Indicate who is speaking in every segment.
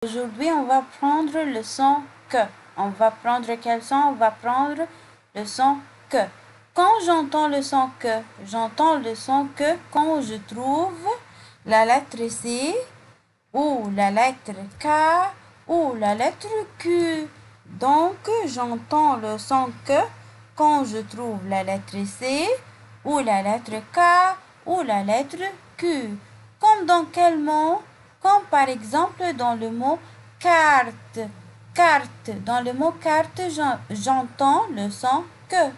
Speaker 1: Aujourd'hui, on va prendre le son que. On va prendre quel son? On va prendre le son que. Quand j'entends le son que, j'entends le son que quand je trouve la lettre C ou la lettre K ou la lettre Q. Donc, j'entends le son que quand je trouve la lettre C ou la lettre K ou la lettre Q. Comme dans quel mot? Comme par exemple dans le mot carte. Carte. Dans le mot carte, j'entends le son que.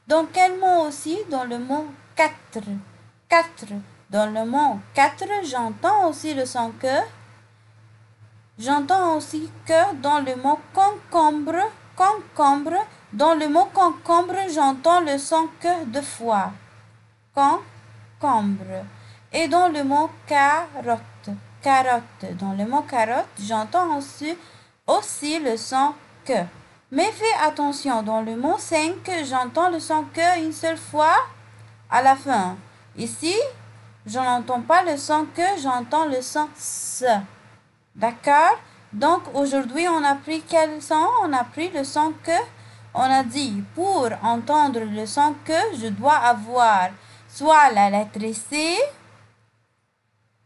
Speaker 1: Dans quel mot aussi? Dans le mot quatre. Quatre. Dans le mot quatre, j'entends aussi le son que. J'entends aussi que dans le mot concombre. Concombre. Dans le mot concombre, j'entends le son que deux fois. Concombre. Et dans le mot carotte. Carotte. Dans le mot carotte, j'entends aussi le son que. Mais fais attention, dans le mot 5, j'entends le son que une seule fois à la fin. Ici, je n'entends pas le son que, j'entends le son s. D'accord? Donc, aujourd'hui, on a pris quel son? On a pris le son que. On a dit, pour entendre le son que, je dois avoir soit la lettre C,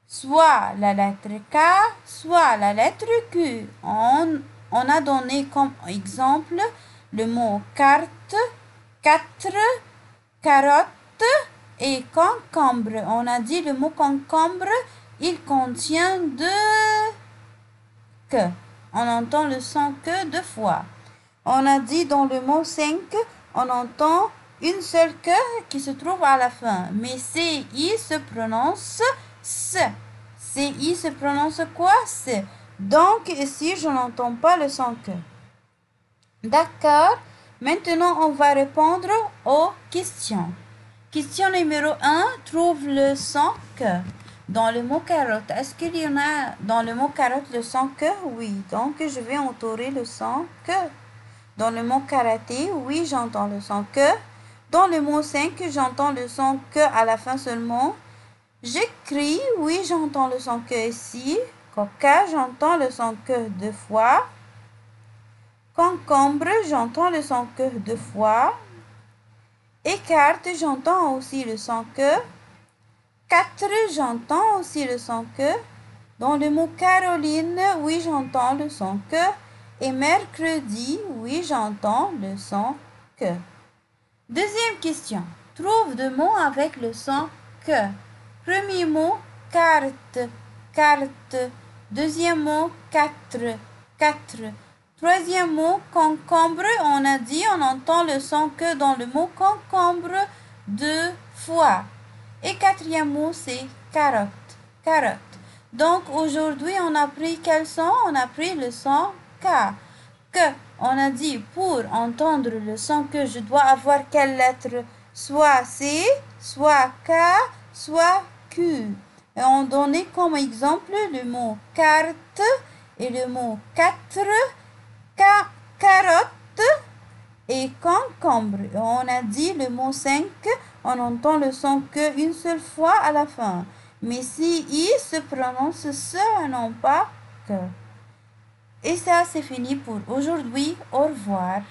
Speaker 1: soit la lettre K, soit la lettre Q. On a donné comme exemple le mot carte, quatre, carotte et concombre. On a dit le mot concombre, il contient deux que. On entend le son que deux fois. On a dit dans le mot 5, on entend une seule que qui se trouve à la fin. Mais CI se prononce S. CI se prononce quoi? S. Donc ici, je n'entends pas le son que. D'accord? Maintenant, on va répondre aux questions. Question numéro 1, trouve le son que. Dans le mot carotte, est-ce qu'il y en a dans le mot carotte le son que? Oui. Donc, je vais entourer le son que. Dans le mot karaté, oui, j'entends le son que. Dans le mot 5, j'entends le son que à la fin seulement. J'écris, oui, j'entends le son que ici. Coca, j'entends le son que deux fois. Concombre, j'entends le son que deux fois. Écarte, j'entends aussi le son que. Quatre, j'entends aussi le son que. Dans le mot Caroline, oui, j'entends le son que. Et mercredi, oui, j'entends le son que. Deuxième question. Trouve deux mots avec le son que. Premier mot, carte, carte. Deuxième mot, quatre, quatre. Troisième mot, concombre. On a dit, on entend le son que dans le mot concombre deux fois. Et quatrième mot, c'est carotte, carotte. Donc, aujourd'hui, on a pris quel son? On a pris le son K. Que. On a dit, pour entendre le son que, je dois avoir quelle lettre? Soit C, soit K, soit Q. Et on donnait comme exemple le mot carte et le mot quatre, carotte et concombre. Et on a dit le mot 5, on entend le son que une seule fois à la fin. Mais si I se prononce ce, non pas que. Et ça, c'est fini pour aujourd'hui. Au revoir.